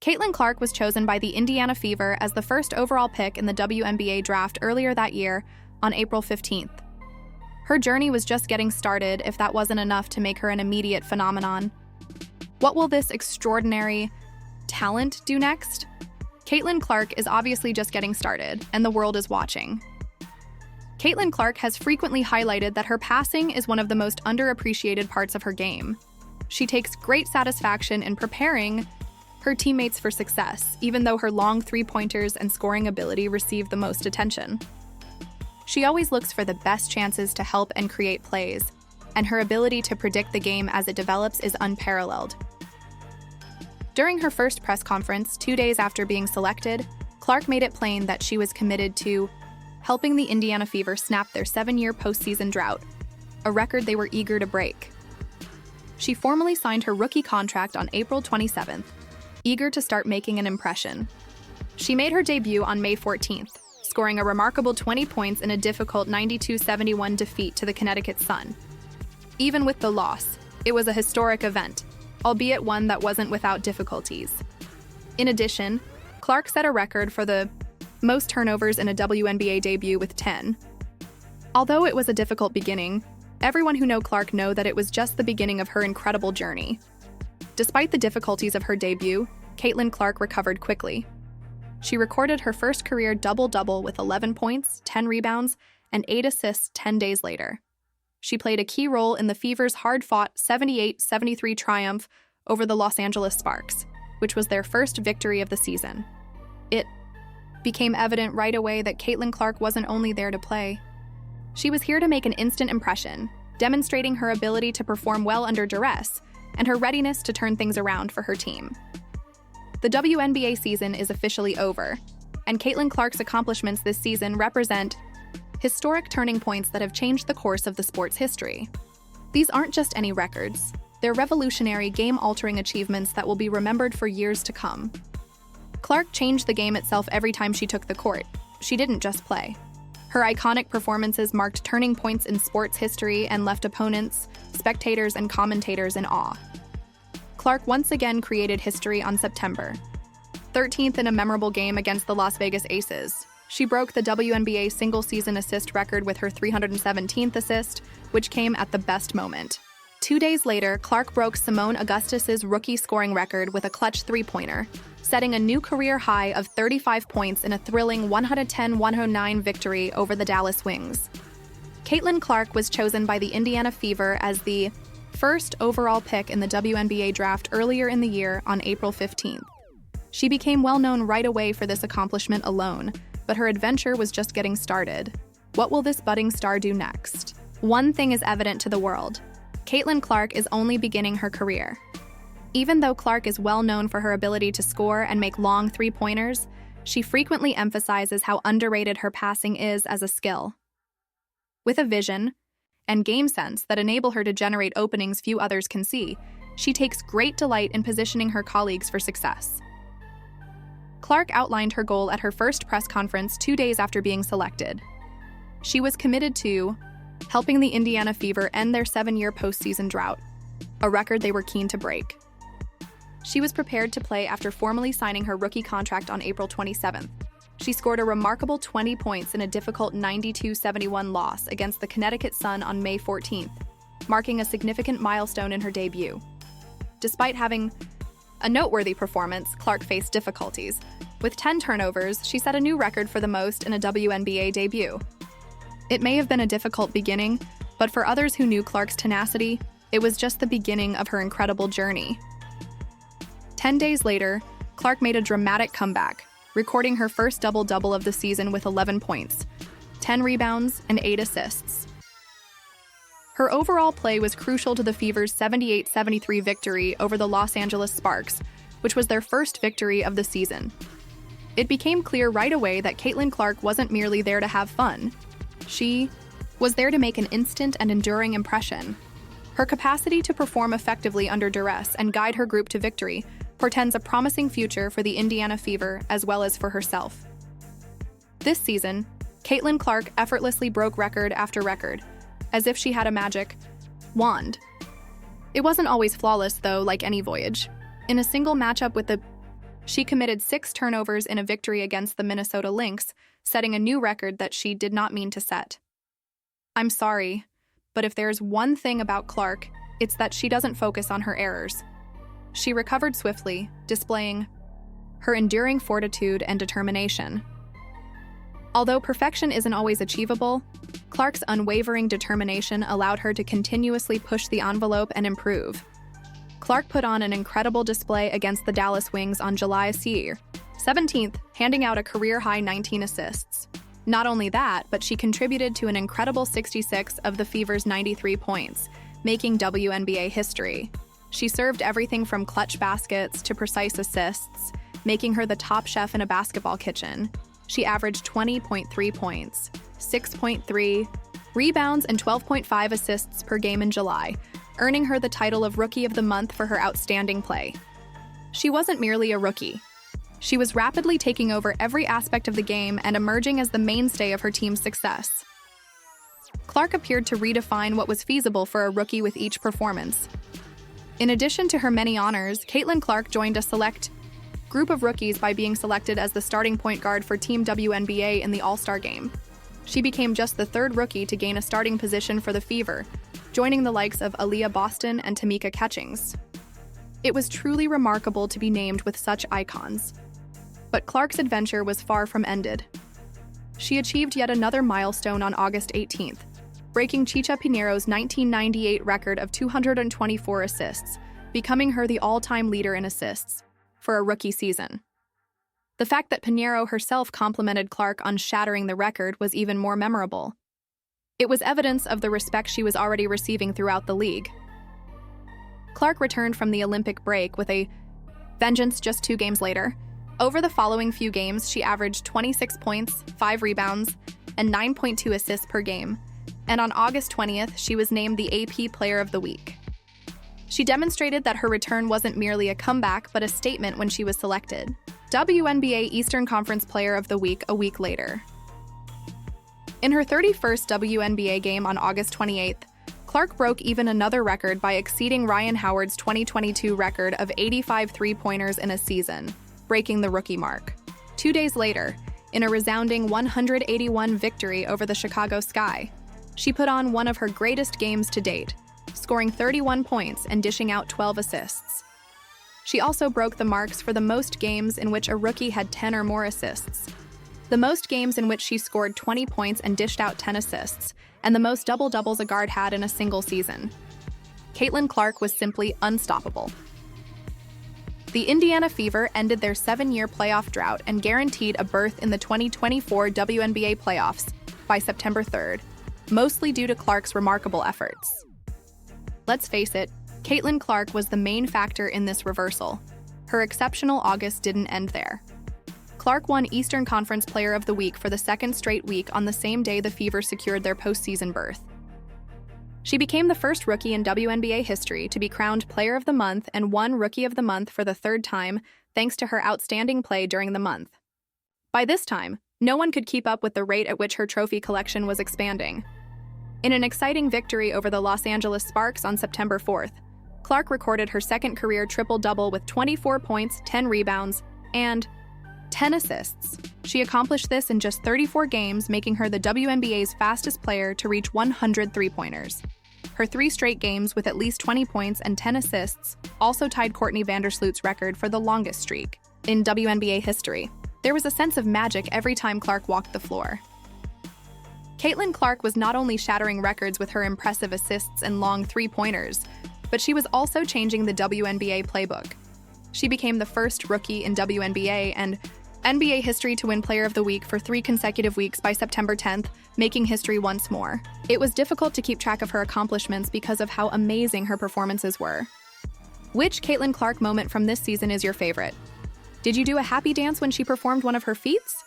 Caitlin Clark was chosen by the Indiana Fever as the first overall pick in the WNBA draft earlier that year on April 15th. Her journey was just getting started if that wasn't enough to make her an immediate phenomenon. What will this extraordinary talent do next? Caitlin Clark is obviously just getting started, and the world is watching. Caitlin Clark has frequently highlighted that her passing is one of the most underappreciated parts of her game. She takes great satisfaction in preparing her teammates for success, even though her long three-pointers and scoring ability receive the most attention. She always looks for the best chances to help and create plays, and her ability to predict the game as it develops is unparalleled. During her first press conference 2 days after being selected, Clark made it plain that she was committed to helping the Indiana Fever snap their 7-year postseason drought, a record they were eager to break. She formally signed her rookie contract on April 27th, eager to start making an impression. She made her debut on May 14th, scoring a remarkable 20 points in a difficult 92-71 defeat to the Connecticut Sun. Even with the loss, it was a historic event, albeit one that wasn't without difficulties. In addition, Clark set a record for the most turnovers in a WNBA debut with 10. Although it was a difficult beginning, everyone who know Clark know that it was just the beginning of her incredible journey. Despite the difficulties of her debut, Caitlin Clark recovered quickly. She recorded her first career double-double with 11 points, 10 rebounds, and 8 assists 10 days later. She played a key role in the Fever's hard-fought 78-73 triumph over the Los Angeles Sparks, which was their first victory of the season. It became evident right away that Caitlin Clark wasn't only there to play. She was here to make an instant impression, demonstrating her ability to perform well under duress and her readiness to turn things around for her team. The WNBA season is officially over, and Caitlin Clark's accomplishments this season represent historic turning points that have changed the course of the sport's history. These aren't just any records. They're revolutionary, game-altering achievements that will be remembered for years to come. Clark changed the game itself every time she took the court. She didn't just play. Her iconic performances marked turning points in sports history and left opponents, spectators, and commentators in awe. Clark once again created history on September 13th in a memorable game against the Las Vegas Aces. She broke the WNBA single-season assist record with her 317th assist, which came at the best moment. 2 days later, Clark broke Simone Augustus's rookie scoring record with a clutch three-pointer, setting a new career high of 35 points in a thrilling 110-109 victory over the Dallas Wings. Caitlin Clark was chosen by the Indiana Fever as the first overall pick in the WNBA draft earlier in the year on April 15th. She became well known right away for this accomplishment alone, but her adventure was just getting started. What will this budding star do next? One thing is evident to the world. Caitlin Clark is only beginning her career. Even though Clark is well known for her ability to score and make long three-pointers, she frequently emphasizes how underrated her passing is as a skill. With a vision and game sense that enable her to generate openings few others can see, she takes great delight in positioning her colleagues for success. Clark outlined her goal at her first press conference 2 days after being selected. She was committed to helping the Indiana Fever end their 7-year postseason drought, a record they were keen to break. She was prepared to play after formally signing her rookie contract on April 27th. She scored a remarkable 20 points in a difficult 92-71 loss against the Connecticut Sun on May 14th, marking a significant milestone in her debut. Despite having a noteworthy performance, Clark faced difficulties. With 10 turnovers, she set a new record for the most in a WNBA debut. It may have been a difficult beginning, but for others who knew Clark's tenacity, it was just the beginning of her incredible journey. 10 days later, Clark made a dramatic comeback, recording her first double-double of the season with 11 points, 10 rebounds, and 8 assists. Her overall play was crucial to the Fever's 78-73 victory over the Los Angeles Sparks, which was their first victory of the season. It became clear right away that Caitlin Clark wasn't merely there to have fun. She was there to make an instant and enduring impression. Her capacity to perform effectively under duress and guide her group to victory portends a promising future for the Indiana Fever as well as for herself. This season, Caitlin Clark effortlessly broke record after record, as if she had a magic wand. It wasn't always flawless, though, like any voyage. In a single matchup with the She committed 6 turnovers in a victory against the Minnesota Lynx, setting a new record that she did not mean to set. I'm sorry, but if there's one thing about Clark, it's that she doesn't focus on her errors. She recovered swiftly, displaying her enduring fortitude and determination. Although perfection isn't always achievable, Clark's unwavering determination allowed her to continuously push the envelope and improve. Clark put on an incredible display against the Dallas Wings on July 17th, handing out a career-high 19 assists. Not only that, but she contributed to an incredible 66 of the Fever's 93 points, making WNBA history. She served everything from clutch baskets to precise assists, making her the top chef in a basketball kitchen. She averaged 20.3 points, 6.3 rebounds, and 12.5 assists per game in July, earning her the title of Rookie of the Month for her outstanding play. She wasn't merely a rookie. She was rapidly taking over every aspect of the game and emerging as the mainstay of her team's success. Clark appeared to redefine what was feasible for a rookie with each performance. In addition to her many honors, Caitlin Clark joined a select group of rookies by being selected as the starting point guard for Team WNBA in the All-Star Game. She became just the 3rd rookie to gain a starting position for the Fever, joining the likes of Aaliyah Boston and Tamika Catchings. It was truly remarkable to be named with such icons. But Clark's adventure was far from ended. She achieved yet another milestone on August 18th, breaking Chicha Piñeiro's 1998 record of 224 assists, becoming her the all-time leader in assists for a rookie season. The fact that Piñeiro herself complimented Clark on shattering the record was even more memorable. It was evidence of the respect she was already receiving throughout the league. Clark returned from the Olympic break with a vengeance just 2 games later. Over the following few games, she averaged 26 points, 5 rebounds, and 9.2 assists per game, and on August 20th, she was named the AP Player of the Week. She demonstrated that her return wasn't merely a comeback, but a statement when she was selected WNBA Eastern Conference Player of the Week a week later. In her 31st WNBA game on August 28th, Clark broke even another record by exceeding Ryan Howard's 2022 record of 85 three-pointers in a season, breaking the rookie mark. 2 days later, in a resounding 181 victory over the Chicago Sky, she put on one of her greatest games to date, scoring 31 points and dishing out 12 assists. She also broke the marks for the most games in which a rookie had 10 or more assists, the most games in which she scored 20 points and dished out 10 assists, and the most double-doubles a guard had in a single season. Caitlin Clark was simply unstoppable. The Indiana Fever ended their 7-year playoff drought and guaranteed a berth in the 2024 WNBA playoffs by September 3rd, mostly due to Clark's remarkable efforts. Let's face it, Caitlin Clark was the main factor in this reversal. Her exceptional August didn't end there. Clark won Eastern Conference Player of the Week for the 2nd straight week on the same day the Fever secured their postseason berth. She became the first rookie in WNBA history to be crowned Player of the Month and won Rookie of the Month for the 3rd time, thanks to her outstanding play during the month. By this time, no one could keep up with the rate at which her trophy collection was expanding. In an exciting victory over the Los Angeles Sparks on September 4th, Clark recorded her 2nd career triple-double with 24 points, 10 rebounds, and 10 assists. She accomplished this in just 34 games, making her the WNBA's fastest player to reach 100 three-pointers. Her 3 straight games with at least 20 points and 10 assists also tied Courtney Vandersloot's record for the longest streak in WNBA history. There was a sense of magic every time Clark walked the floor. Caitlin Clark was not only shattering records with her impressive assists and long three-pointers, but she was also changing the WNBA playbook. She became the first rookie in WNBA and NBA history to win Player of the Week for 3 consecutive weeks by September 10th, making history once more. It was difficult to keep track of her accomplishments because of how amazing her performances were. Which Caitlin Clark moment from this season is your favorite? Did you do a happy dance when she performed one of her feats?